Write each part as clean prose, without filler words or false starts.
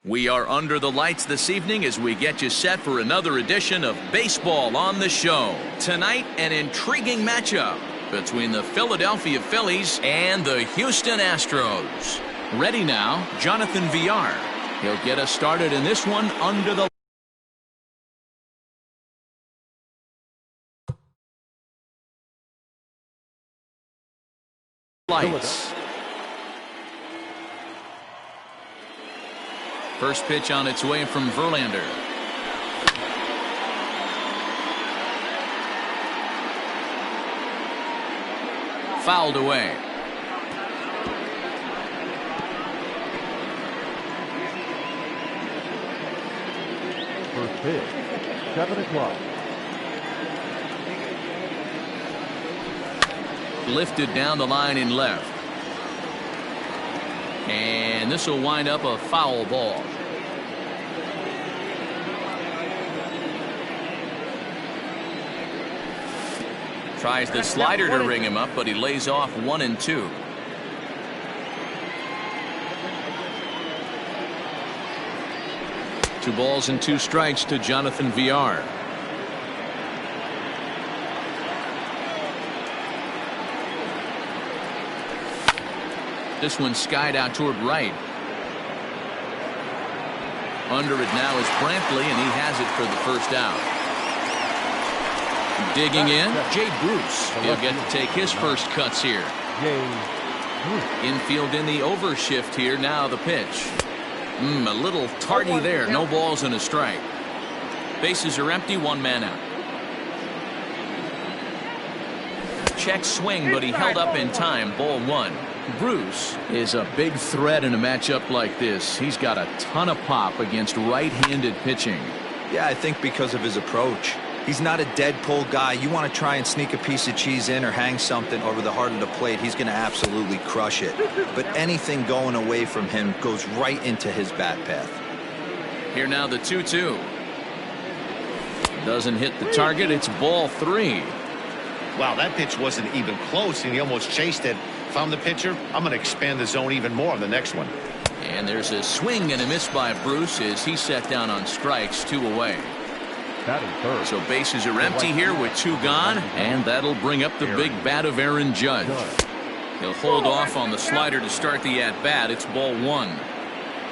We are under the lights this evening as we get you set for another edition of Baseball on the Show. Tonight, an intriguing matchup between the Philadelphia Phillies and the Houston Astros. Ready now, Jonathan Villar. He'll get us started in this one under the lights. First pitch on its way from Verlander. Fouled away. First pitch, 7 o'clock. Lifted down the line in left. And this will wind up a foul ball. Tries the slider to ring him up, but he lays off 1-2. Two balls and two strikes to Jonathan Villar. This one skied out toward right. Under it now is Brantley, and he has it for the first out. Digging in, Jay Bruce. He'll get to take his first cuts here. Infield in the overshift here. Now the pitch. A little tardy there. No balls and a strike. Bases are empty. One man out. Check swing, but he held up in time. Ball one. Bruce is a big threat in a matchup like this. He's got a ton of pop against right-handed pitching. Yeah, I think because of his approach. He's not a dead pull guy. You want to try and sneak a piece of cheese in or hang something over the heart of the plate, he's going to absolutely crush it. But anything going away from him goes right into his bat path. Here now the 2-2. Doesn't hit the target. It's ball three. Wow, that pitch wasn't even close, and he almost chased it. If I'm the pitcher, I'm going to expand the zone even more on the next one. And there's a swing and a miss by Bruce as he set down on strikes, 2 away. So bases are empty here with 2 gone, and that'll bring up the big bat of Aaron Judge. He'll hold off on the slider to start the at-bat. It's ball 1.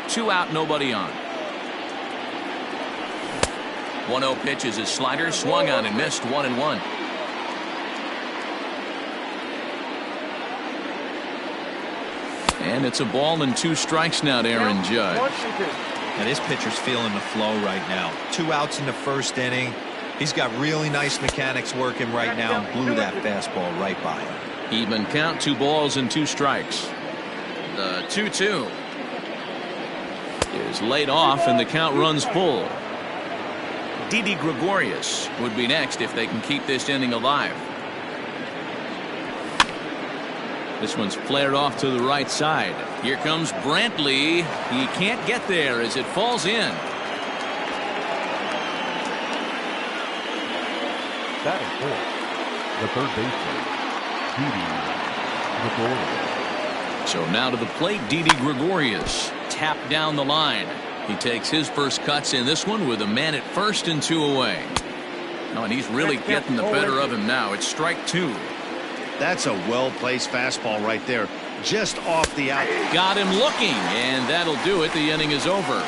2 out, nobody on. 1-0 pitch is his slider, swung on and missed, 1-1. And it's a ball and 2 strikes now to Aaron Judge. And his pitcher's feeling the flow right now. 2 outs in the first inning. He's got really nice mechanics working right now and blew that fastball right by him. Even count, 2 balls and 2 strikes. The 2-2 is laid off and the count runs full. Didi Gregorius would be next if they can keep this inning alive. This one's flared off to the right side. Here comes Brantley. He can't get there as it falls in. Batting fourth, the third baseman, Didi Gregorius. So now to the plate, Didi Gregorius. Tapped down the line. He takes his first cuts in this one with a man at first and 2 away. Oh, and he's really getting the better of him now. It's strike 2. That's a well-placed fastball right there, just off the out. Got him looking, and that'll do it. The inning is over.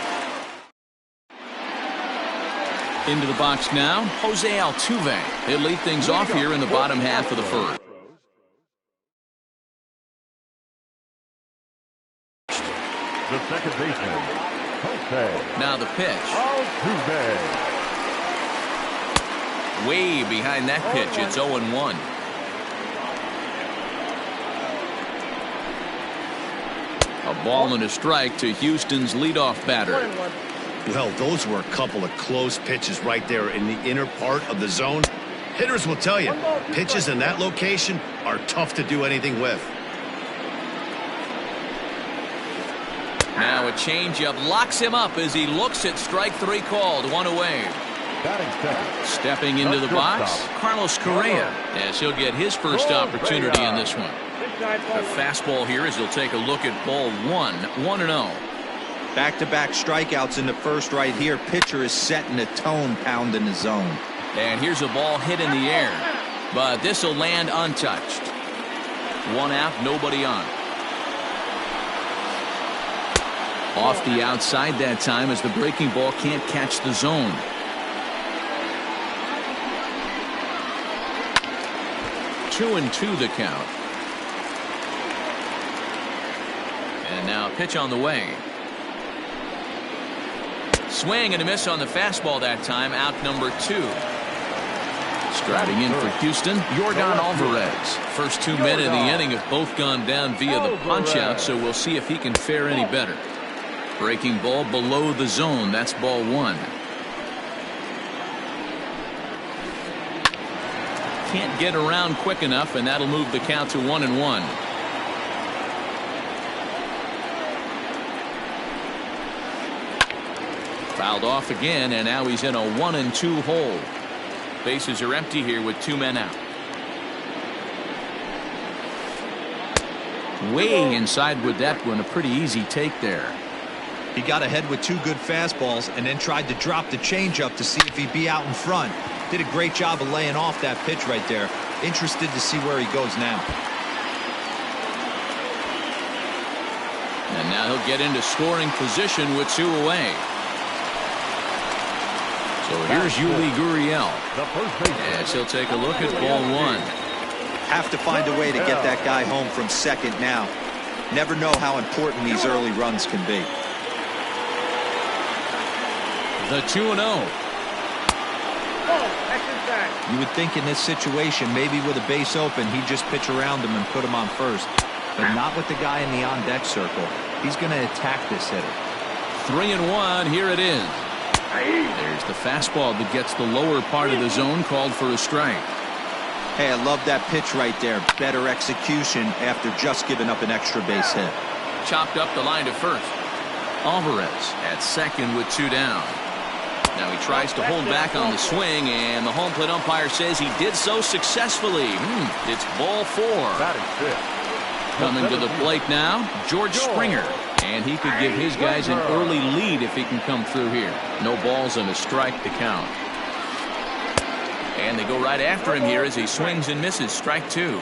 Into the box now, Jose Altuve. He'll lead things off here in the bottom half of the first. The second baseman, Jose. Now the pitch. Altuve. Way behind that pitch. It's 0-1. A ball and a strike to Houston's leadoff batter. Well, those were a couple of close pitches right there in the inner part of the zone. Hitters will tell you, pitches in that location are tough to do anything with. Now a changeup locks him up as he looks at strike 3 called. 1 away. Stepping into the box, Carlos Correa, as he'll get his first opportunity in this one. A fastball here as he'll take a look at ball 1. 1-0. Back-to-back strikeouts in the first right here. Pitcher is setting the tone, pounding the zone. And here's a ball hit in the air, but this will land untouched. One out, nobody on. Off the outside that time as the breaking ball can't catch the zone. Two and two the count. And now pitch on the way. Swing and a miss on the fastball that time. Out number 2. Striding in for Houston, Yordan Alvarez. First 2 men in the inning have both gone down via the punch-out, so we'll see if he can fare any better. Breaking ball below the zone. That's ball 1. Can't get around quick enough, and that'll move the count to 1-1. Fouled off again, and now he's in a 1-2 hole. Bases are empty here with 2 men out. Way inside with that one. A pretty easy take there. He got ahead with 2 good fastballs and then tried to drop the changeup to see if he'd be out in front. Did a great job of laying off that pitch right there. Interested to see where he goes now. And now he'll get into scoring position with 2 away. So here's Yuli Gurriel as he'll take a look at ball 1. Have to find a way to get that guy home from second now. Never know how important these early runs can be. The 2-0. You would think in this situation, maybe with a base open, he'd just pitch around him and put him on first. But not with the guy in the on-deck circle. He's going to attack this hitter. 3-1. Here it is. There's the fastball that gets the lower part of the zone, called for a strike. Hey, I love that pitch right there. Better execution after just giving up an extra base hit. Chopped up the line to first. Alvarez at second with 2 down. Now he tries to hold back on the swing, and the home plate umpire says he did so successfully. It's ball 4. Coming to the plate now, George Springer. And he could give his guys an early lead if he can come through here. No balls and a strike to count. And they go right after him here as he swings and misses. Strike 2.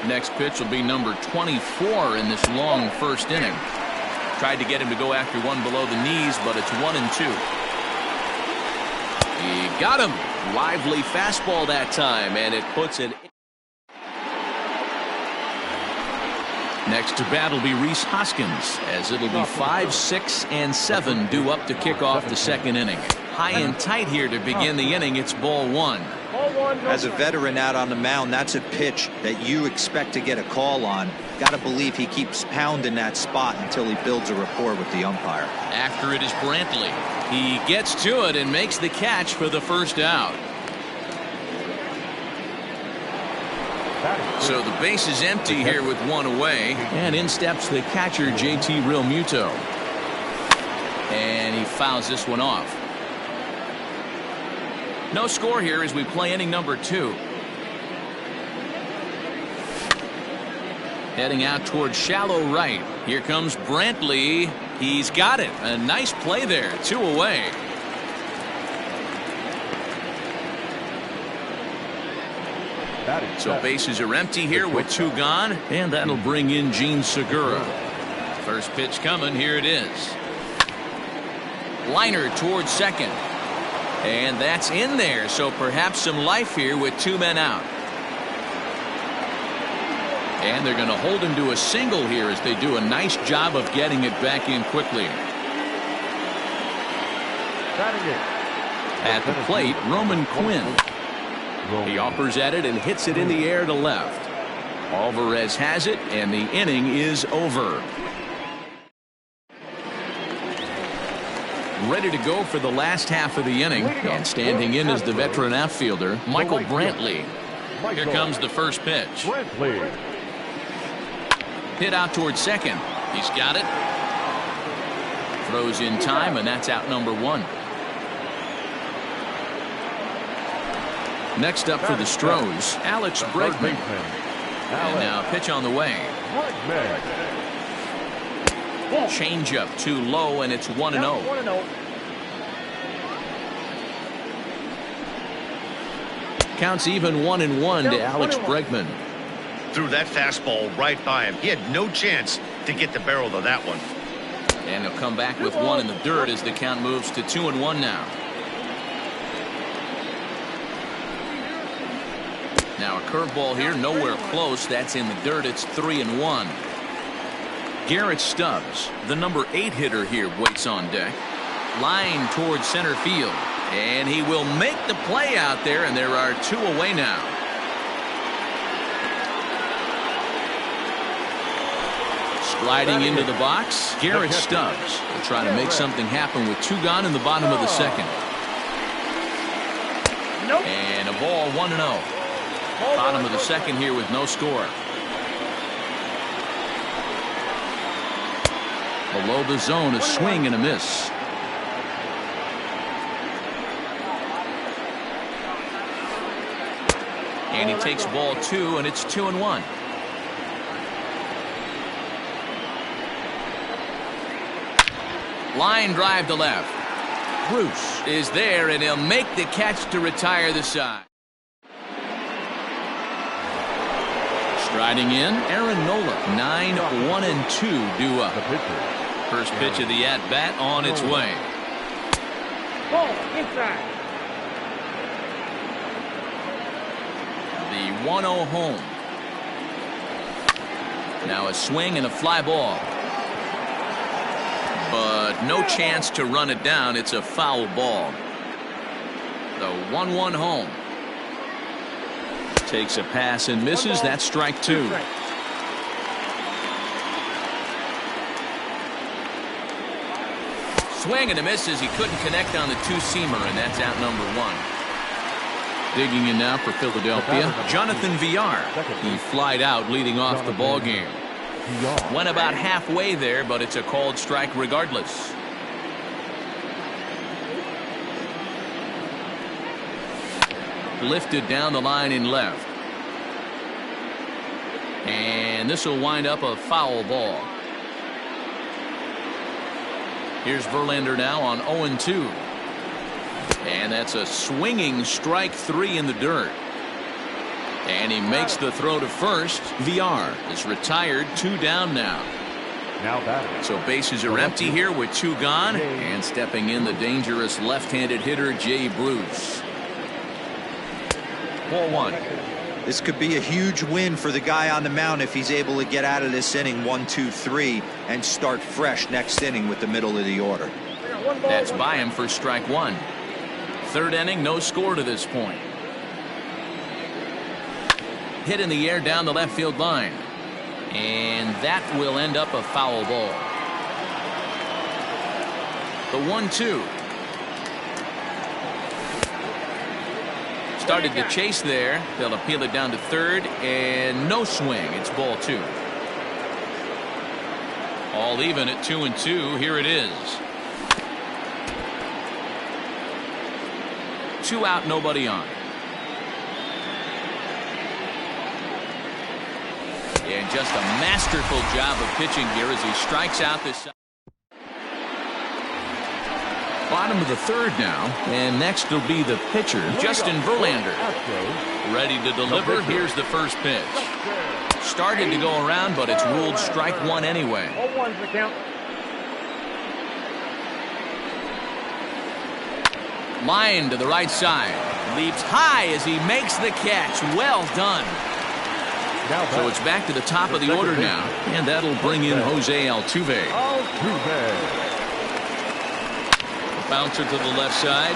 Next pitch will be number 24 in this long first inning. Tried to get him to go after one below the knees, but it's 1-2. He got him. Lively fastball that time, and it puts it. Next to bat will be Rhys Hoskins, as it'll be 5, 6, and 7 due up to kick off the second inning. High and tight here to begin the inning. It's ball 1. As a veteran out on the mound, that's a pitch that you expect to get a call on. Got to believe he keeps pounding that spot until he builds a rapport with the umpire. After it is Brantley. He gets to it and makes the catch for the first out. So the base is empty here with 1 away, and in steps the catcher, JT Realmuto. And he fouls this one off. No score here as we play inning number 2. Heading out towards shallow right. Here comes Brantley. He's got it. A nice play there. 2 away. So bases are empty here with 2 gone, and that'll bring in Gene Segura. First pitch coming. Here it is. Liner towards second. And that's in there, so perhaps some life here with 2 men out. And they're going to hold him to a single here as they do a nice job of getting it back in quickly. At the plate, Roman Quinn. He offers at it and hits it in the air to left. Alvarez has it, and the inning is over. Ready to go for the last half of the inning, and standing in is the veteran outfielder, Michael Brantley. Here comes the first pitch. Hit out towards second. He's got it. Throws in time, and that's out number 1. Next up for the Stros, Alex Bregman. And now pitch on the way. Changeup too low, and it's 1-0. Counts even 1-1 to Alex Bregman. Threw that fastball right by him. He had no chance to get the barrel to that one. And he'll come back with one in the dirt as the count moves to 2-1 now. Now a curveball here, nowhere close. That's in the dirt. It's 3-1. Garrett Stubbs, the number 8 hitter here, waits on deck. Line towards center field. And he will make the play out there, and there are 2 away now. Sliding into the box, Garrett Stubbs will try to make something happen with 2 gone in the bottom of the second. And a ball, 1-0. Bottom of the second here with no score. Below the zone, a swing and a miss. And he takes ball 2, and it's 2-1. Line drive to left. Bruce is there, and he'll make the catch to retire the side. Striding in, Aaron Nola. 9-1-2 due up. First pitch of the at-bat on its way. Ball inside. The 1-0 home. Now a swing and a fly ball. But no chance to run it down. It's a foul ball. The 1-1 home. Takes a pass and misses. That's strike 2. Swing and a miss as he couldn't connect on the 2-seamer, and that's out number 1. Digging in now for Philadelphia, Jonathan Villar. He flied out leading off the ball game. Went about halfway there, but it's a called strike regardless. Lifted down the line in left. And this will wind up a foul ball. Here's Verlander now on 0-2. And that's a swinging strike 3 in the dirt. And he makes the throw to first. Villar is retired, 2 down now. Now batting. So bases are empty here with 2 gone. And stepping in the dangerous left-handed hitter, Jay Bruce. 4-1. This could be a huge win for the guy on the mound if he's able to get out of this inning 1-2-3 and start fresh next inning with the middle of the order. That's by him for strike 1. Third inning, no score to this point. Hit in the air down the left field line. And that will end up a foul ball. The 1-2. Started the chase there. They'll appeal it down to third, and no swing. It's ball 2. All even at 2-2. Here it is. 2 out, nobody on. And just a masterful job of pitching here as he strikes out this. Bottom of the third now, and next will be the pitcher, Justin Verlander. Ready to deliver. Here's the first pitch. Started to go around, but it's ruled strike 1 anyway. 0-1's the count. Line to the right side. Leaps high as he makes the catch. Well done. So it's back to the top of the order now, and that'll bring in Jose Altuve. Bouncer to the left side.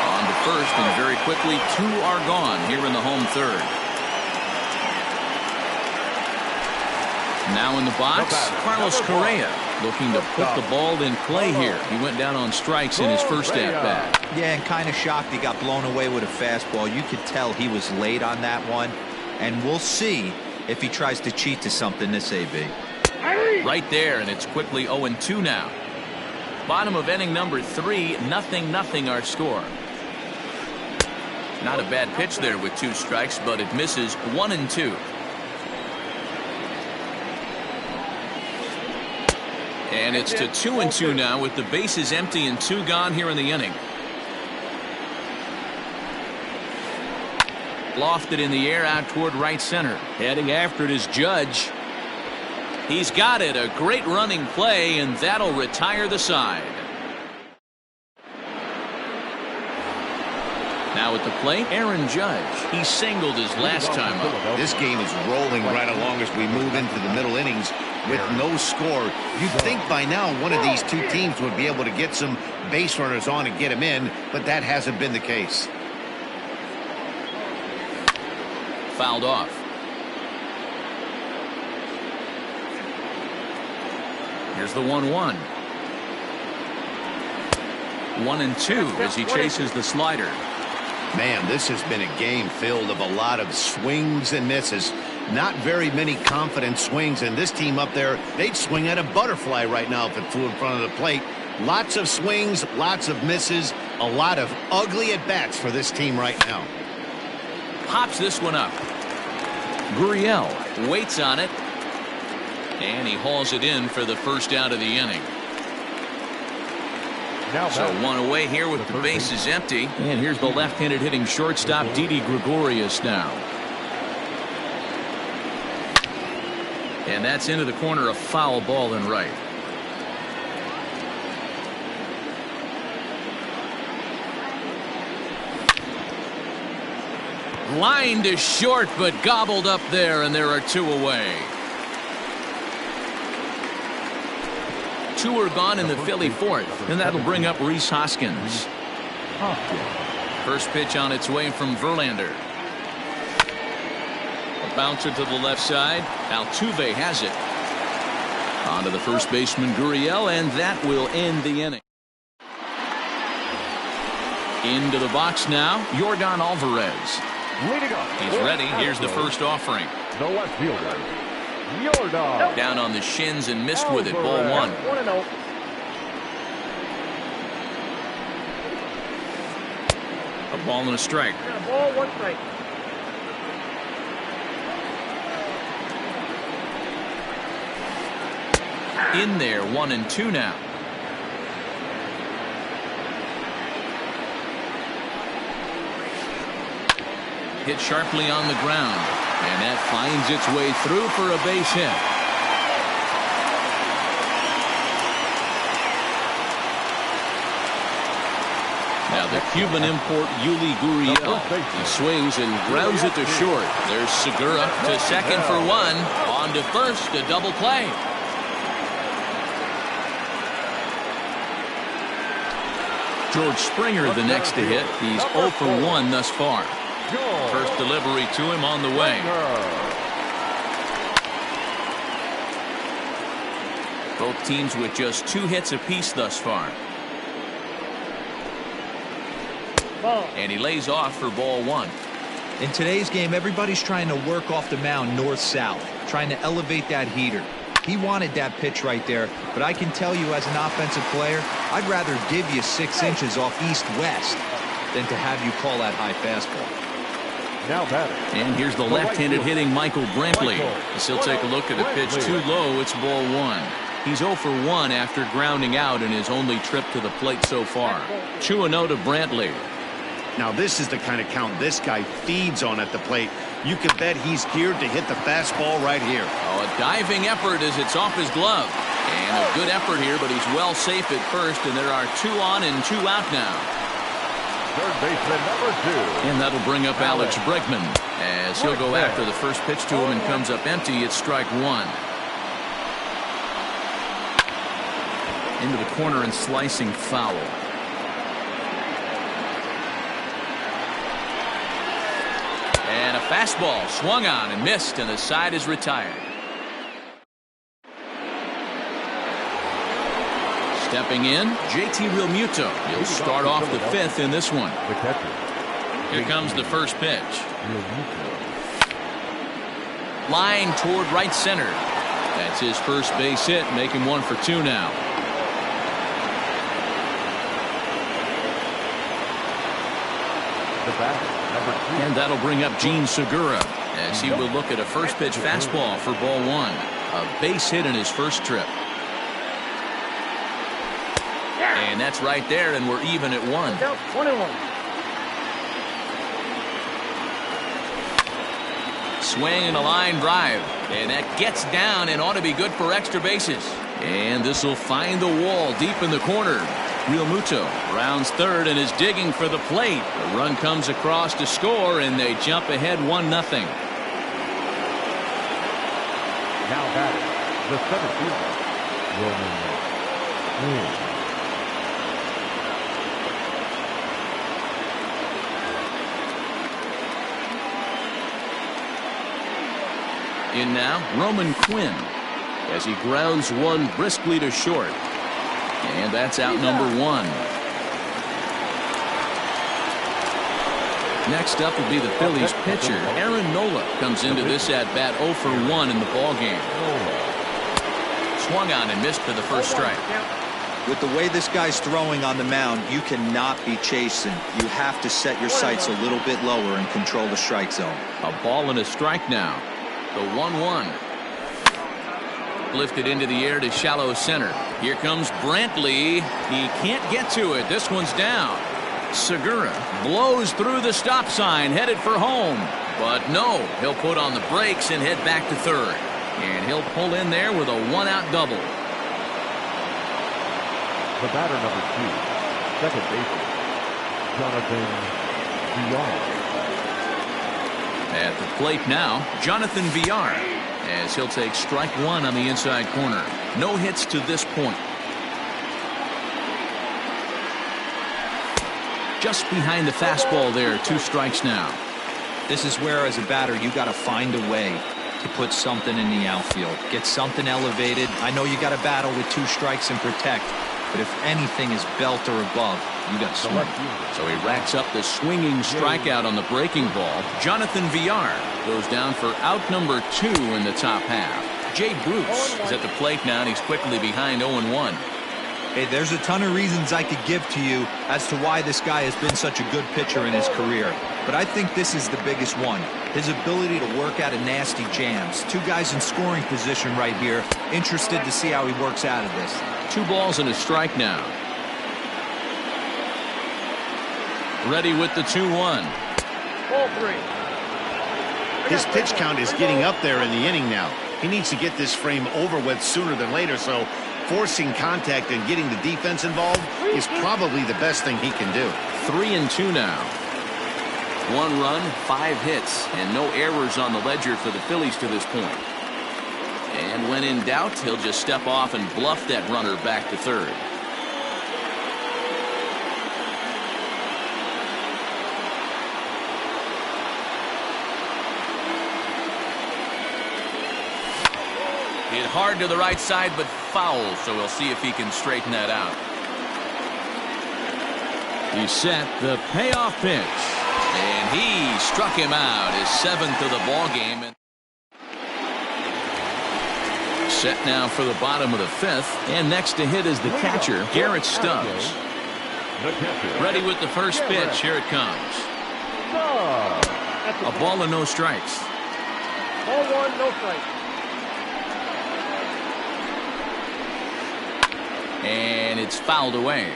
On to first, and very quickly 2 are gone here in the home third. Now in the box, Carlos Correa looking to put the ball in play here. He went down on strikes in his first at-bat. Yeah, and kind of shocked he got blown away with a fastball. You could tell he was late on that one, and we'll see if he tries to cheat to something this AB. Right there, and it's quickly 0-2 now. Bottom of inning number 3, 0-0 our score. Not a bad pitch there with 2 strikes, but it misses. 1-2. And it's to 2-2 now with the bases empty and 2 gone here in the inning. Lofted in the air out toward right center. Heading after it is Judge. He's got it. A great running play, and that'll retire the side. Now at the plate, Aaron Judge. He singled his last time up. This game is rolling right along as we move into the middle innings with no score. You'd think by now one of these two teams would be able to get some base runners on and get them in, but that hasn't been the case. Fouled off. Here's the 1-1. 1-2 as he chases the slider. Man, this has been a game filled of a lot of swings and misses. Not very many confident swings, and this team up there, they'd swing at a butterfly right now if it flew in front of the plate. Lots of swings, lots of misses, a lot of ugly at-bats for this team right now. Pops this one up. Gurriel waits on it, and he hauls it in for the first out of the inning. So one away here with the bases empty. And here's the left-handed hitting shortstop Didi Gregorius now. And that's into the corner, a foul ball in right. Line to short, but gobbled up there, and there are 2 away. 2 are gone in the Philly fourth, and that'll bring up Rhys Hoskins. First pitch on its way from Verlander. A bouncer to the left side. Altuve has it. On to the first baseman Gurriel, and that will end the inning. Into the box now, Yordan Alvarez. He's ready. Here's the first offering. The left fielder, Yordan. Down on the shins and missed with it. Ball 1. 1-0. A ball and a strike. Ball, 1 strike. In there, 1-2 now. Hit sharply on the ground, and that finds its way through for a base hit. Now the Cuban import Yuli Gurriel. He swings and grounds it to short. There's Segura to second for 1. On to first, a double play. George Springer the next to hit. He's 0 for 1 thus far. First delivery to him on the way. Both teams with just 2 hits apiece thus far. And he lays off for ball 1. In today's game, everybody's trying to work off the mound north-south, trying to elevate that heater. He wanted that pitch right there, but I can tell you as an offensive player, I'd rather give you 6 inches off east-west than to have you call that high fastball. Now batting. And here's the left-handed hitting Michael Brantley. As he'll take a look at a pitch too low, it's ball 1. He's 0 for 1 after grounding out in his only trip to the plate so far. 2-0 to Brantley. Now this is the kind of count this guy feeds on at the plate. You can bet he's geared to hit the fastball right here. Oh, a diving effort as it's off his glove. And a good effort here, but he's well safe at first, and there are 2 on and 2 out now. Third baseman number 2. And that'll bring up Alex Bregman as he'll go after the first pitch to him and comes up empty. It's strike 1. Into the corner and slicing foul. And a fastball swung on and missed, and the side is retired. Stepping in, JT Realmuto. He'll start off the 5th in this one. The catcher. Here comes the first pitch. Line toward right center. That's his first base hit, making 1 for 2 now. The batter, number 2. And that'll bring up Gene Segura as he will look at a first pitch fastball for ball 1. A base hit in his first trip. And that's right there, and we're even at 1. 1-1. Swing and a line drive. And that gets down and ought to be good for extra bases. And this will find the wall deep in the corner. Real Muto rounds third and is digging for the plate. The run comes across to score, and they jump ahead 1-0. Now batting, the center fielder, Roman Quinn. In now, Roman Quinn, as he grounds one briskly to short. And that's out number 1. Next up will be the Phillies pitcher. Aaron Nola comes into this at-bat 0 for 1 in the ballgame. Swung on and missed for the first strike. With the way this guy's throwing on the mound, you cannot be chasing. You have to set your sights a little bit lower and control the strike zone. A ball and a strike now. The 1-1. Lifted into the air to shallow center. Here comes Brantley. He can't get to it. This one's down. Segura blows through the stop sign, headed for home. But no, he'll put on the brakes and head back to third. And he'll pull in there with a one-out double. The batter number 2, second baseman, Jonathan Villar. At the plate now, Jonathan Villar, as he'll take strike 1 on the inside corner. No hits to this point. Just behind the fastball there, 2 strikes now. This is where, as a batter, you got to find a way to put something in the outfield. Get something elevated. I know you got to battle with 2 strikes and protect, but if anything is belt or above, you got to swing. So he racks up the swinging strikeout on the breaking ball. Jonathan Villar goes down for out number 2 in the top half. Jay Bruce is at the plate now, and he's quickly behind 0-1. Hey, there's a ton of reasons I could give to you as to why this guy has been such a good pitcher in his career. But I think this is the biggest one. His ability to work out of nasty jams. 2 guys in scoring position right here. Interested to see how he works out of this. 2 balls and a strike now. Ready with the 2-1. Ball 3. His pitch count is getting up there in the inning now. He needs to get this frame over with sooner than later, so forcing contact and getting the defense involved is probably the best thing he can do. 3-2 now. 1 run, 5 hits, and no errors on the ledger for the Phillies to this point. And when in doubt, he'll just step off and bluff that runner back to third. Hit hard to the right side, but foul, so we'll see if he can straighten that out. He set the payoff pitch, and he struck him out, his 7th of the ball game. Set now for the bottom of the 5th, and next to hit is the catcher, Garrett Stubbs. Ready with the first pitch. Here it comes. A ball and no strikes. Ball 1, no strikes. And it's fouled away.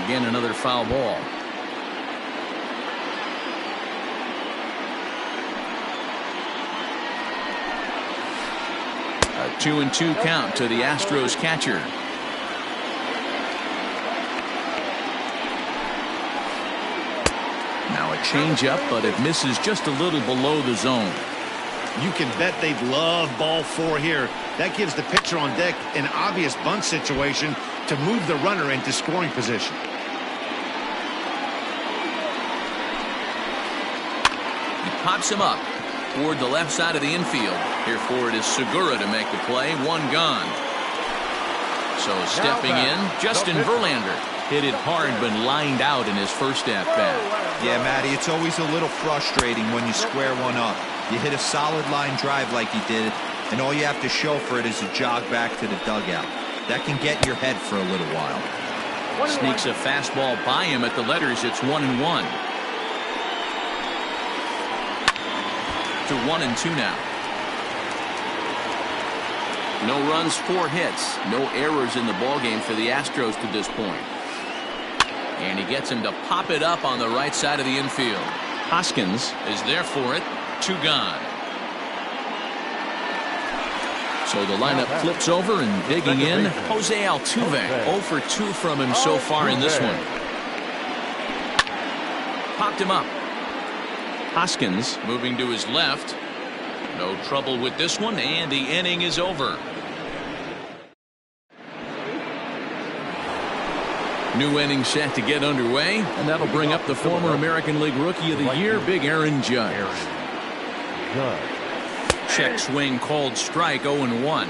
Again, another foul ball. A 2-2 count to the Astros catcher. Now a changeup, but it misses just a little below the zone. You can bet they'd love ball 4 here. That gives the pitcher on deck an obvious bunt situation to move the runner into scoring position. He pops him up toward the left side of the infield. Here for it is Segura to make the play. 1 gone. So stepping in, Justin Verlander. Hit it hard, but lined out in his first at-bat. Yeah, Matty, it's always a little frustrating when you square one up. You hit a solid line drive like he did, and all you have to show for it is a jog back to the dugout. That can get in your head for a little while. Sneaks a fastball by him at the letters. It's 1-1. To 1-2 now. No runs, 4 hits. No errors in the ballgame for the Astros to this point. And he gets him to pop it up on the right side of the infield. Hoskins is there for it. 2 gone. So the lineup flips over, and digging in, Jose Altuve. 0 for 2 from him so far in this one. Popped him up. Hoskins moving to his left. No trouble with this one, and the inning is over. New inning set to get underway, and that'll bring up the former American League Rookie of the Year, Big Aaron Judge. Check swing called strike, 0-1.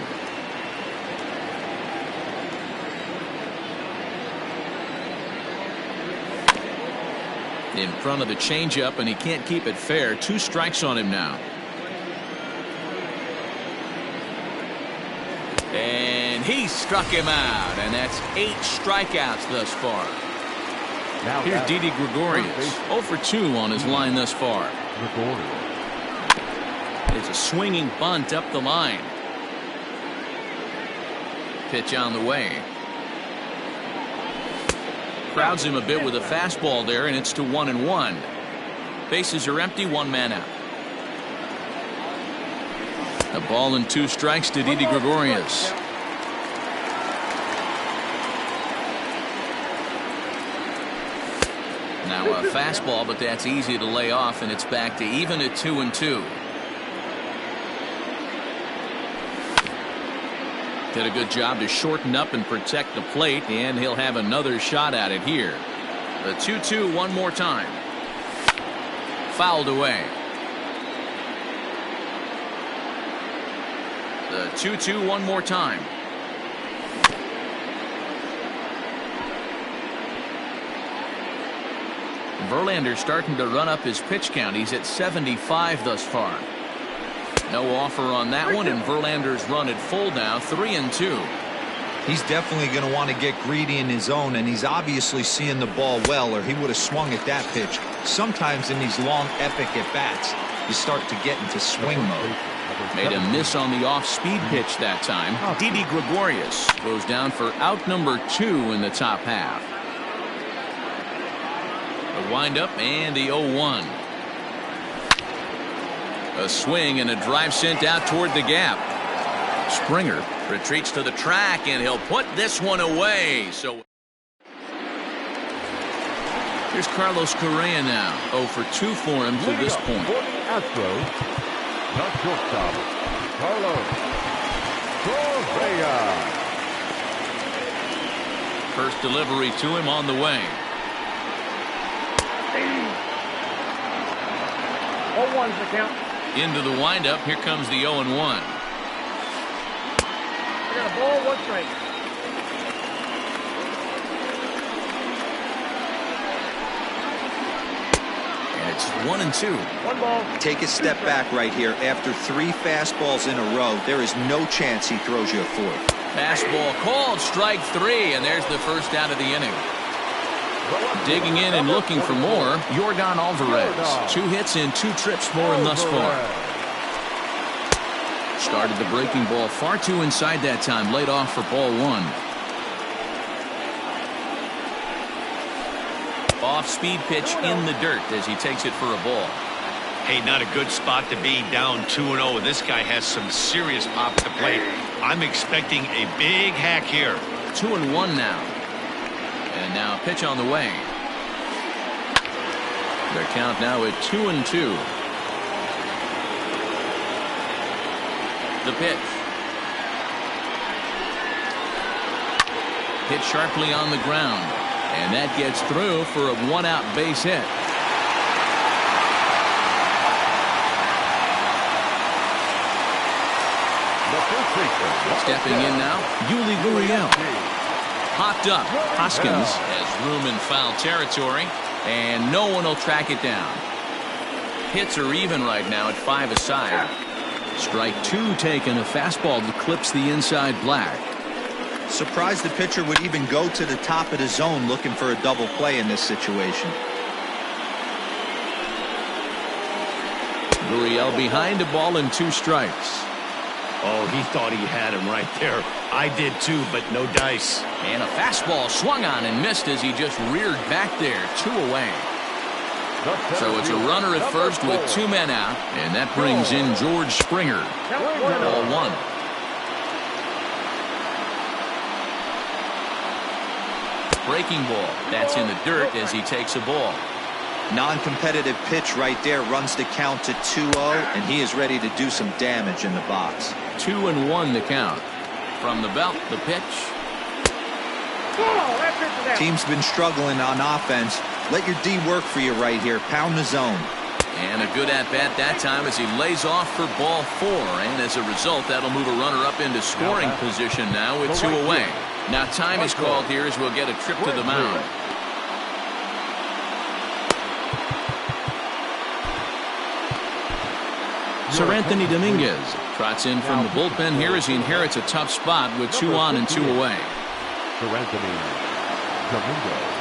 In front of the changeup, and he can't keep it fair. 2 strikes on him now. And he struck him out, and that's 8 strikeouts thus far. Now here's Didi Gregorius, 0 for 2 on his line thus far. It's a swinging bunt up the line. Pitch on the way. Crowds him a bit with a fastball there, and it's to 1-1. Bases are empty, 1 man out. A ball and 2 strikes to Didi Gregorius. Now a fastball, but that's easy to lay off, and it's back to even at 2-2. Did a good job to shorten up and protect the plate, and he'll have another shot at it here. The 2-2 one more time. Fouled away. The 2-2 one more time. Verlander starting to run up his pitch count. He's at 75 thus far. No offer on that one, and Verlander's run at full now, 3-2. He's definitely going to want to get greedy in his zone, and he's obviously seeing the ball well, or he would have swung at that pitch. Sometimes in these long, epic at-bats, you start to get into swing mode. Made a miss on the off-speed pitch that time. Didi Gregorius goes down for out number 2 in the top half. The windup and the 0-1. A swing and a drive sent out toward the gap. Springer retreats to the track, and he'll put this one away. So here's Carlos Correa now. 0 for 2 for him to this point. For the Astros, the shortstop, Carlos Correa. First delivery to him on the way. 0-1's the count. Into the windup. Here comes the 0-1. I got a ball, 1 strike. And it's 1-2. 1 ball. Take a step back right here. After 3 fastballs in a row, there is no chance he throws you a 4th. Fastball called, strike 3, and there's the first out of the inning. Digging in and looking for more, Yordan Alvarez. 2 hits and 2 trips for him thus far. Started the breaking ball far too inside that time. Laid off for ball 1. Off-speed pitch in the dirt as he takes it for a ball. Hey, not a good spot to be, down 2-0, and this guy has some serious pop at the plate. I'm expecting a big hack here. 2-1 now. And now a pitch on the way. Their count now at 2-2. The pitch. Hit sharply on the ground. And that gets through for a 1-out base hit. Stepping in now, Yuli Gurriel. Popped up. Hoskins has room in foul territory, and no one will track it down. Hits are even right now at 5 aside. Strike 2 taken, a fastball that clips the inside black. Surprised the pitcher would even go to the top of the zone looking for a double play in this situation. Gurriel behind, a ball and 2 strikes. Oh, he thought he had him right there. I did too, but no dice. And a fastball swung on and missed as he just reared back there. 2 away. So it's a runner at first with 2 men out, and that brings in George Springer. Ball 1. Breaking ball. That's in the dirt as he takes a ball. Non-competitive pitch right there, runs the count to 2-0, and he is ready to do some damage in the box. 2-1 the count. From the belt, the pitch. Team's been struggling on offense. Let your D work for you right here. Pound the zone. And a good at-bat that time as he lays off for ball 4. And as a result, that'll move a runner up into scoring position now with 2 away. Now time is called here as we'll get a trip to the mound. Sir Anthony Dominguez trots in from the bullpen here as he inherits a tough spot with 2 on and 2 away. Sir Anthony Dominguez.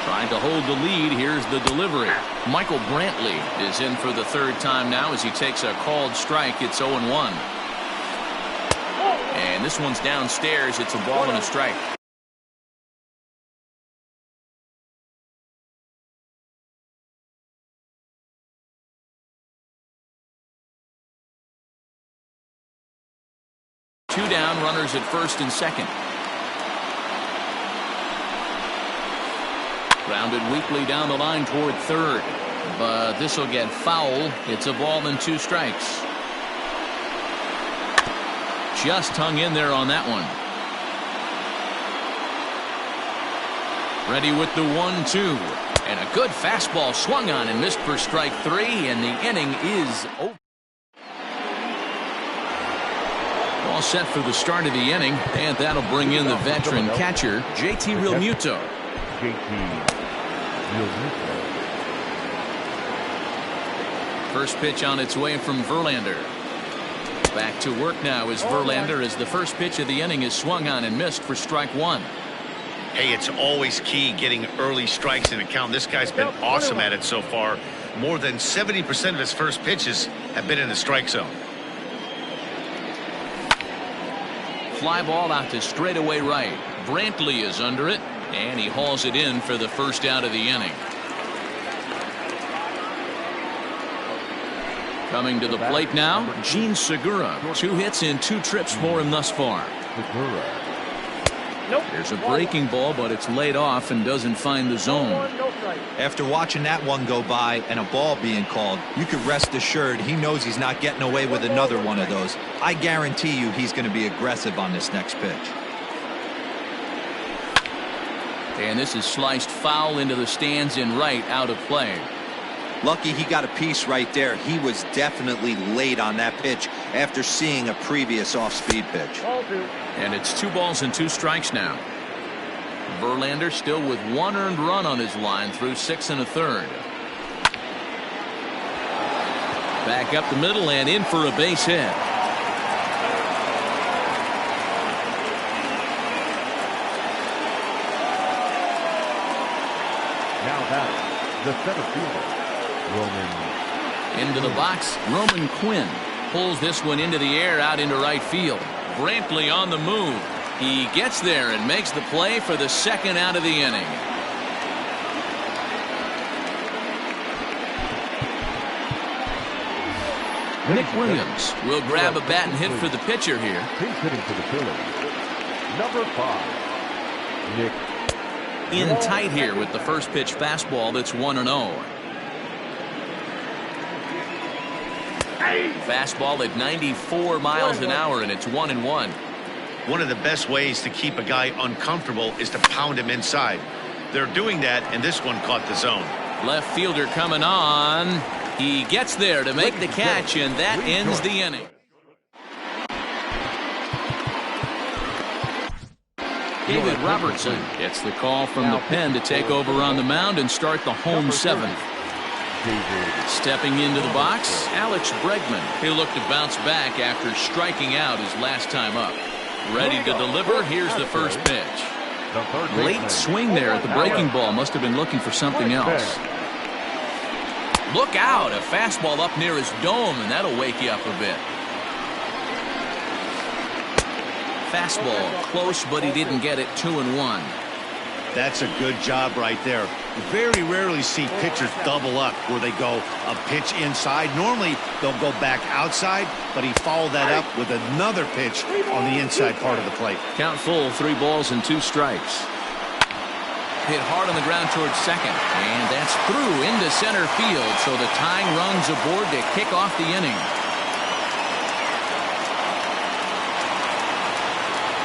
Trying to hold the lead. Here's the delivery. Michael Brantley is in for the 3rd time now as he takes a called strike. It's 0-1. And this one's downstairs. It's a ball and a strike. Two down, runners at first and second. Grounded weakly down the line toward third. But this will get foul. It's a ball and 2 strikes. Just hung in there on that one. Ready with the 1-2. And a good fastball swung on and missed for strike 3. And the inning is over. All set for the start of the inning, and that'll bring in the veteran catcher, JT Realmuto. First pitch on its way from Verlander. Back to work now is Verlander as the first pitch of the inning is swung on and missed for strike 1. Hey, it's always key getting early strikes in a count. This guy's been awesome at it so far. More than 70% of his first pitches have been in the strike zone. Fly ball out to straightaway right. Brantley is under it, and he hauls it in for the first out of the inning. Coming to the plate now, Gene Segura. 2 hits in 2 trips for him thus far. There's a breaking ball, but it's laid off and doesn't find the zone. After watching that one go by and a ball being called, you can rest assured he knows he's not getting away with another one of those. I guarantee you he's going to be aggressive on this next pitch. And this is sliced foul into the stands in right, out of play. Lucky he got a piece right there. He was definitely late on that pitch after seeing a previous off-speed pitch. And it's 2 balls and 2 strikes now. Verlander still with 1 earned run on his line through 6 1/3. Back up the middle and in for a base hit. Now batting, the center fielder, Roman. Into the box, Roman Quinn pulls this one into the air out into right field. Brantley on the move. He gets there and makes the play for the 2nd out of the inning. Nick Williams will grab a bat and hit for the pitcher here. He's hitting for the Phillies. Number 5, Nick. In tight here with the first pitch fastball that's 1-0. Fastball at 94 miles an hour, and it's 1-1. One of the best ways to keep a guy uncomfortable is to pound him inside. They're doing that, and this one caught the zone. Left fielder coming on. He gets there to make the catch, and that ends the inning. David Robertson gets the call from the pen to take over on the mound and start the home 7th. Stepping into the box, Alex Bregman. He'll look to bounce back after striking out his last time up. Ready to deliver. Here's the first pitch. Late swing there at the breaking ball. Must have been looking for something else. Look out. A fastball up near his dome, and that'll wake you up a bit. Fastball close, but he didn't get it. 2-1. That's a good job right there. You very rarely see pitchers double up where they go a pitch inside. Normally they'll go back outside, but he followed that up with another pitch on the inside part of the plate. Count full, 3 balls and 2 strikes. Hit hard on the ground towards second, and that's through into center field, so the tying run's aboard to kick off the inning.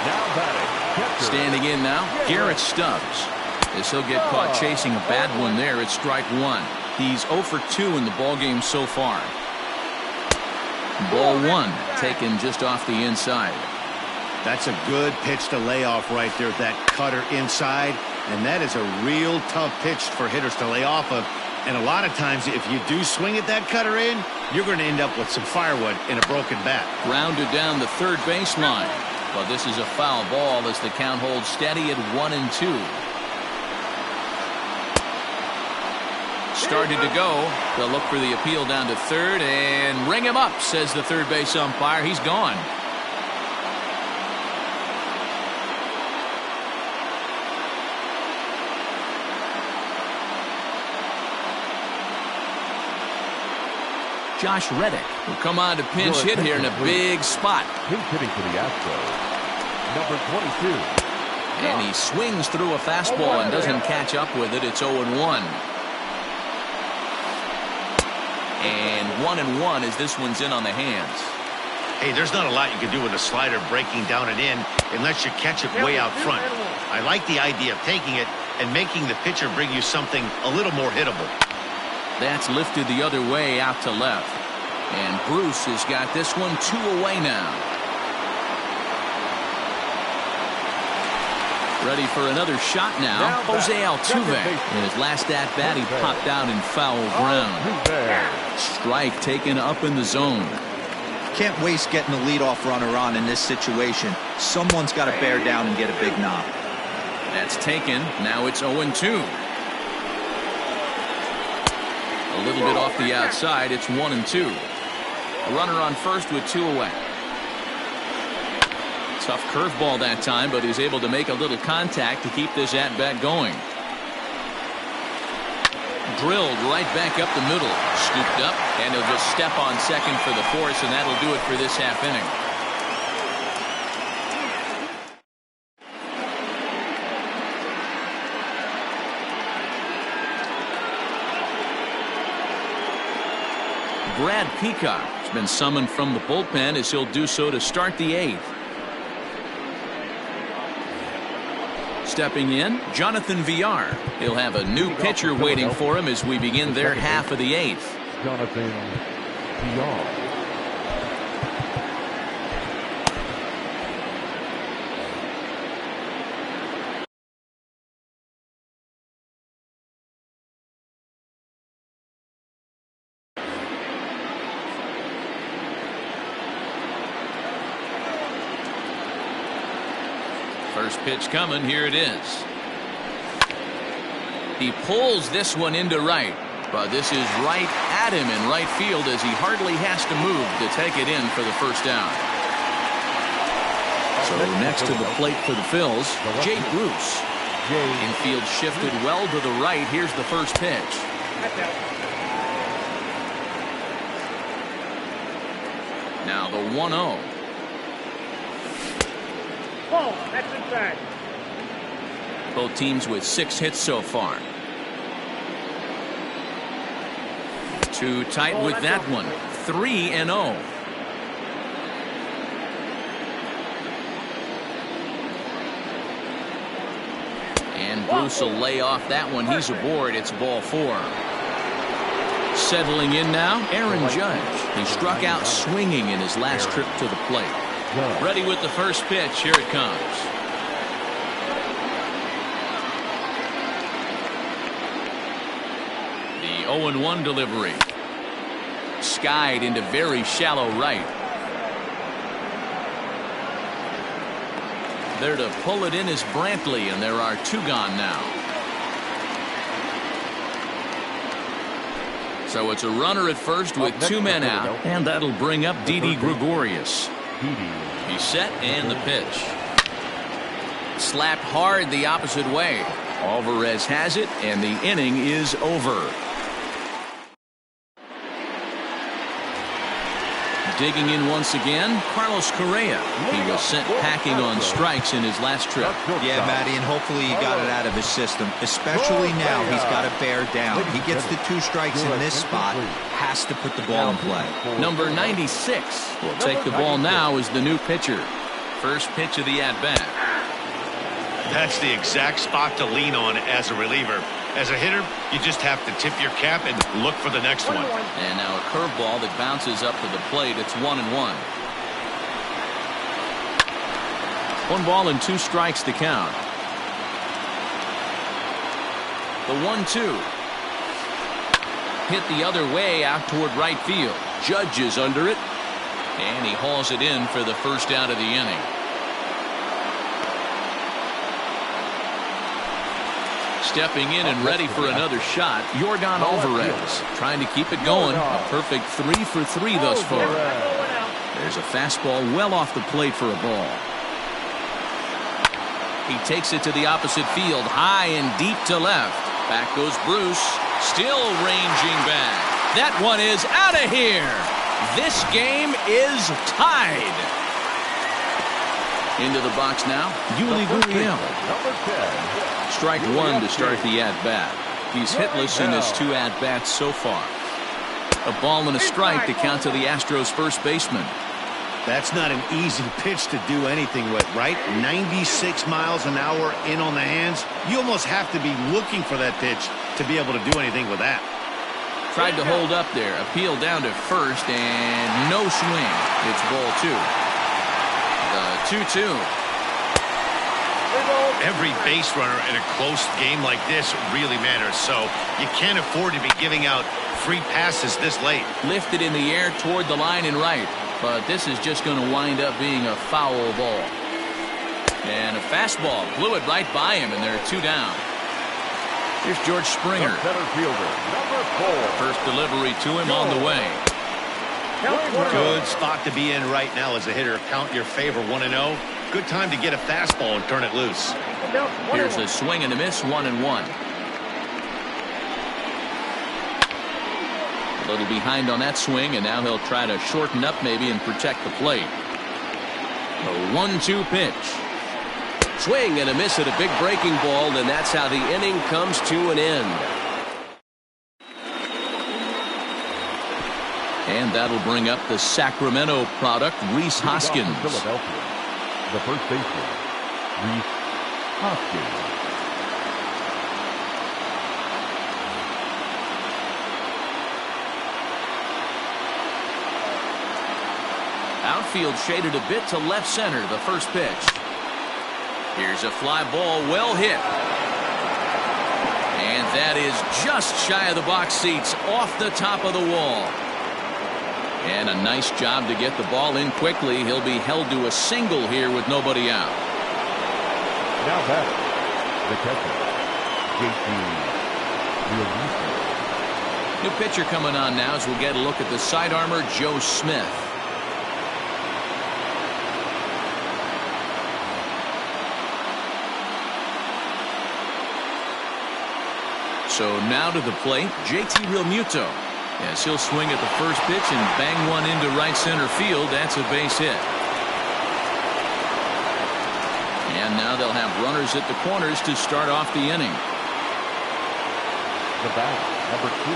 Now batting, catcher. Standing in now, Garrett Stubbs. As he'll get caught chasing a bad one there, it's strike 1. He's 0 for 2 in the ballgame so far. Ball 1, taken just off the inside. That's a good pitch to lay off right there, that cutter inside. And that is a real tough pitch for hitters to lay off of. And a lot of times, if you do swing at that cutter in, you're going to end up with some firewood in a broken bat. Grounded down the third baseline. But this is a foul ball as the count holds steady at 1-2. Started to go. They'll look for the appeal down to third and ring him up, says the third base umpire. He's gone. Josh Reddick will come on to pinch hit here in a big spot. Pinch hitting for the Astros, number 22. And he swings through a fastball and doesn't catch up with it. It's 0-1. And 1-1 as this one's in on the hands. Hey, there's not a lot you can do with a slider breaking down and in unless you catch it way out front. I like the idea of taking it and making the pitcher bring you something a little more hittable. That's lifted the other way out to left. And Bruce has got this one 2 away now. Ready for another shot now. Jose Altuve. In his last at-bat, he popped out in foul ground. Strike taken up in the zone. Can't waste getting the leadoff runner on in this situation. Someone's got to bear down and get a big knock. That's taken. Now it's 0-2. A little bit off the outside. It's 1-2. A runner on first with 2 away. Tough curveball that time, but he's able to make a little contact to keep this at-bat going. Drilled right back up the middle. Scooped up, and he'll just step on second for the force, and that'll do it for this half inning. Brad Peacock has been summoned from the bullpen as he'll do so to start the 8th. Stepping in, Jonathan Villar. He'll have a new pitcher waiting for him as we begin their half of the 8th. Jonathan Villar. First pitch coming. Here it is. He pulls this one into right, but this is right at him in right field as he hardly has to move to take it in for the first down. So next to the plate for the Phils, Jay Bruce. Infield shifted well to the right. Here's the first pitch. Now the 1-0. Oh, that's inside. Both teams with 6 hits so far. Too tight with that one. 3-0. And Bruce will lay off that one. He's aboard. It's ball 4. Settling in now, Aaron Judge. He struck out swinging in his last trip to the plate. Ready with the first pitch. Here it comes. The 0-1 delivery. Skied into very shallow right. There to pull it in is Brantley, and there are 2 gone now. So it's a runner at first with 2 men out, and that'll bring up Didi Gregorius. He's set and the pitch. Slapped hard the opposite way. Alvarez has it, and the inning is over. Digging in once again, Carlos Correa. He was sent packing on strikes in his last trip. Yeah, Matty, and hopefully he got it out of his system. Especially now, he's got to bear down. He gets the 2 strikes in this spot, has to put the ball in play. Number 96 will take the ball now as the new pitcher. First pitch of the at-bat. That's the exact spot to lean on as a reliever. As a hitter, you just have to tip your cap and look for the next one. And now a curveball that bounces up to the plate. It's 1-1. 1 ball and 2 strikes to count. The 1-2. Hit the other way out toward right field. Judge is under it. And he hauls it in for the first out of the inning. Stepping in and ready for another shot, Yordan Alvarez trying to keep it going. A perfect 3 for 3 thus far. There's a fastball well off the plate for a ball. He takes it to the opposite field, high and deep to left. Back goes Bruce, still ranging back. That one is out of here. This game is tied. Into the box now, Yuli Gurriel. Strike 1 to start the at-bat. He's hitless in his 2 at-bats so far. A ball and a strike to count to the Astros first baseman. That's not an easy pitch to do anything with, right? 96 miles an hour in on the hands. You almost have to be looking for that pitch to be able to do anything with that. Tried to hold up there. Appeal down to first and no swing. It's ball 2. The 2-2. Every base runner in a close game like this really matters, so you can't afford to be giving out free passes this late. Lifted in the air toward the line and right, but this is just going to wind up being a foul ball. And a fastball blew it right by him, and there are 2 down. Here's George Springer. Center fielder, number 4. First delivery to him on the way. Good spot to be in right now as a hitter. Count your favor 1-0. Good time to get a fastball and turn it loose. Here's a swing and a miss, 1-1. A little behind on that swing, and now he'll try to shorten up maybe and protect the plate. A 1-2 pitch. Swing and a miss at a big breaking ball, and that's how the inning comes to an end. And that'll bring up the Sacramento product, Rhys Hoskins. Philadelphia. The first baseman, Rhys Hoskins. Outfield shaded a bit to left center, the first pitch. Here's a fly ball, well hit. And that is just shy of the box seats, off the top of the wall. And a nice job to get the ball in quickly. He'll be held to a single here with nobody out. Now back, the catcher, JT. New pitcher coming on now as we'll get a look at the side armor, Joe Smith. So now to the plate, JT Realmuto. Yes, he'll swing at the first pitch and bang one into right center field. That's a base hit. And now they'll have runners at the corners to start off the inning. The bat, number 2,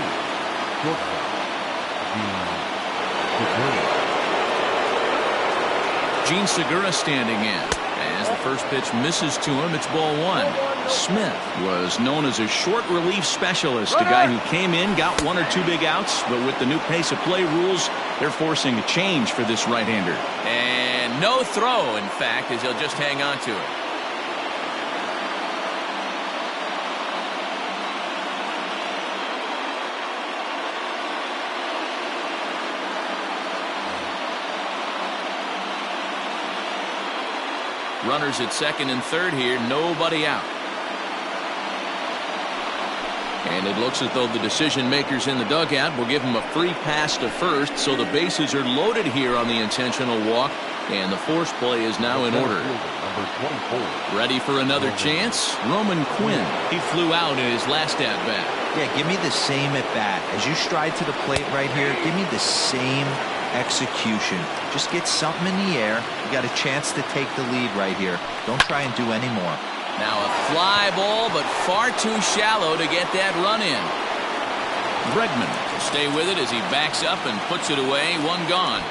shortstop, Gene Segura standing in. As the first pitch misses to him, it's ball 1. Smith was known as a short relief specialist, a guy who came in, got 1 or 2 big outs, but with the new pace of play rules, they're forcing a change for this right-hander. And no throw, in fact, as he'll just hang on to it. Runners at second and third here, nobody out. And it looks as though the decision makers in the dugout will give him a free pass to first, so the bases are loaded here on the intentional walk. And the force play is now in order. Ready for another chance? Roman Quinn. He flew out in his last at-bat. Yeah, give me the same at-bat. As you stride to the plate right here, give me the same execution. Just get something in the air. You got a chance to take the lead right here. Don't try and do any more. Now a fly ball, but far too shallow to get that run in. Bregman will stay with it as he backs up and puts it away. One gone.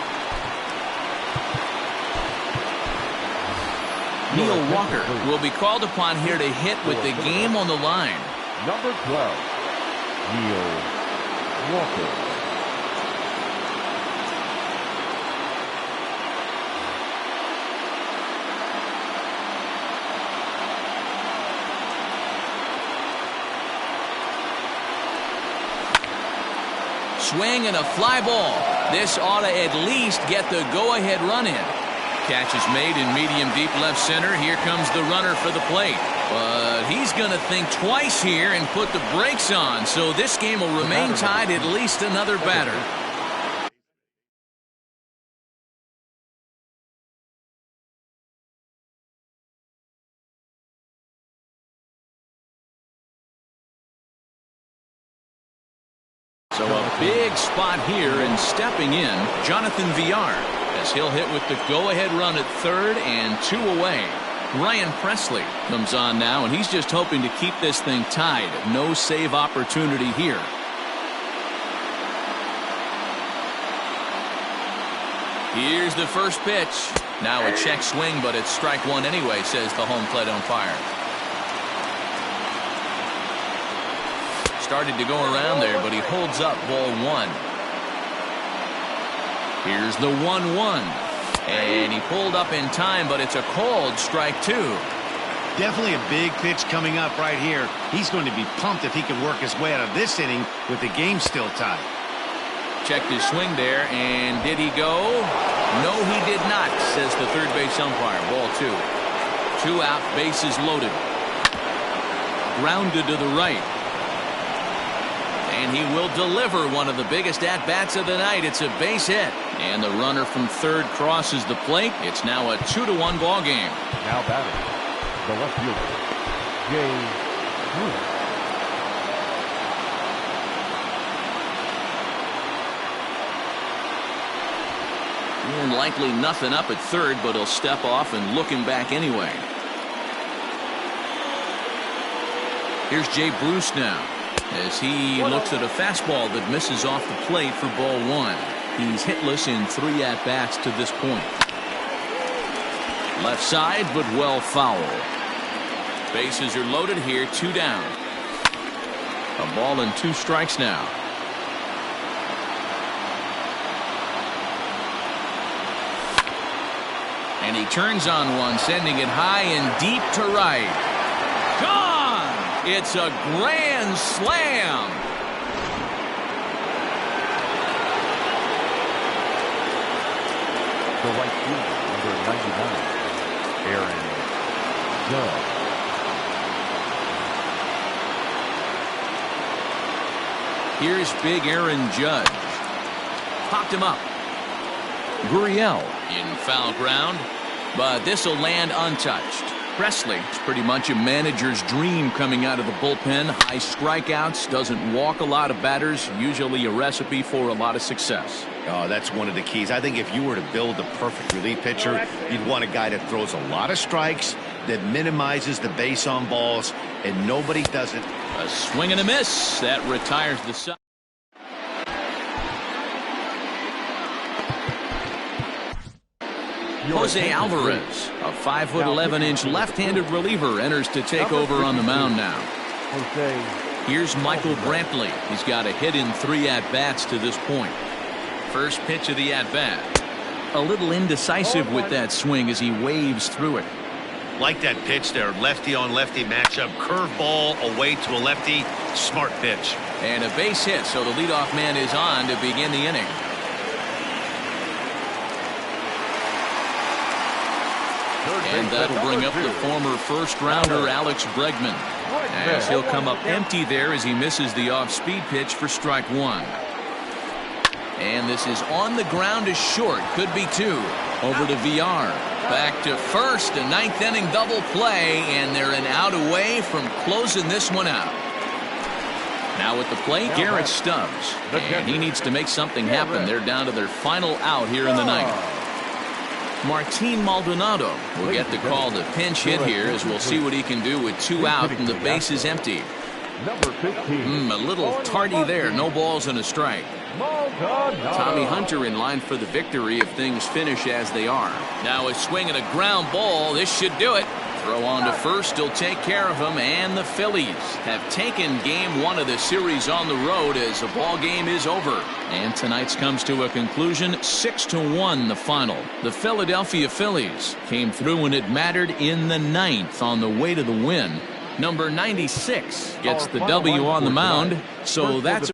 Neil Walker will be called upon here to hit with the game on the line. Number 12, Neil Walker. Swing and a fly ball. This ought to at least get the go-ahead run in. Catch is made in medium deep left center. Here comes the runner for the plate. But he's going to think twice here and put the brakes on. So this game will remain tied at least another batter. So a big spot here, and stepping in, Jonathan Villar, as he'll hit with the go-ahead run at third and 2 away. Ryan Presley comes on now, and he's just hoping to keep this thing tied. No save opportunity here. Here's the first pitch. Now a check swing, but it's strike one anyway, says the home plate umpire. Started to go around there, but he holds up ball one. Here's the 1-1. And he pulled up in time, but it's a called strike two. Definitely a big pitch coming up right here. He's going to be pumped if he can work his way out of this inning with the game still tied. Checked his swing there, and did he go? No, he did not, says the third base umpire. Ball two. 2 out, bases loaded. Grounded to the right. And he will deliver one of the biggest at-bats of the night. It's a base hit. And the runner from third crosses the plate. It's now a 2-1 ball game. Now batting, the left fielder, Jay Bruce. And likely nothing up at third, but he'll step off and look him back anyway. Here's Jay Bruce now, as he looks at a fastball that misses off the plate for ball one. He's hitless in 3 at-bats to this point. Left side, but well foul. Bases are loaded here, 2 down. A ball and 2 strikes now. And he turns on one, sending it high and deep to right. Gone! It's a grand slam. The right fielder, number 99, Aaron Judge. Here's big Aaron Judge. Popped him up. Gurriel in foul ground, but this will land untouched. Presley, it's pretty much a manager's dream coming out of the bullpen. High strikeouts, doesn't walk a lot of batters, usually a recipe for a lot of success. Oh, that's one of the keys. I think if you were to build the perfect relief pitcher, you'd want a guy that throws a lot of strikes, that minimizes the base on balls, and nobody does it. A swing and a miss. That retires the side. Jose Alvarez, a 5'11" left-handed reliever, enters to take over on the mound now. Here's Michael Brantley. He's got a hit in 3 at-bats to this point. First pitch of the at-bat. A little indecisive with that swing as he waves through it. Like that pitch there, lefty on lefty matchup, curveball away to a lefty, smart pitch. And a base hit, so the leadoff man is on to begin the inning. And that'll bring up the former first-rounder Alex Bregman, as he'll come up empty there as he misses the off-speed pitch for strike one. And this is on the ground is short. Could be 2. Over to VR. Back to first. A 9th inning double play. And they're an out away from closing this one out. Now at the plate, Garrett Stubbs. And he needs to make something happen. They're down to their final out here in the 9th. Martin Maldonado will get the call to pinch hit here, as we'll see what he can do with 2 out and the base is empty. Number 15. A little tardy there. No balls and a strike. Tommy Hunter in line for the victory if things finish as they are. Now a swing and a ground ball. This should do it. Throw on to first. He'll take care of him. And the Phillies have taken game 1 of the series on the road as the ball game is over. And tonight's comes to a conclusion. 6-1 the final. The Philadelphia Phillies came through when it mattered in the 9th on the way to the win. Number 96 gets the W on the mound. So that's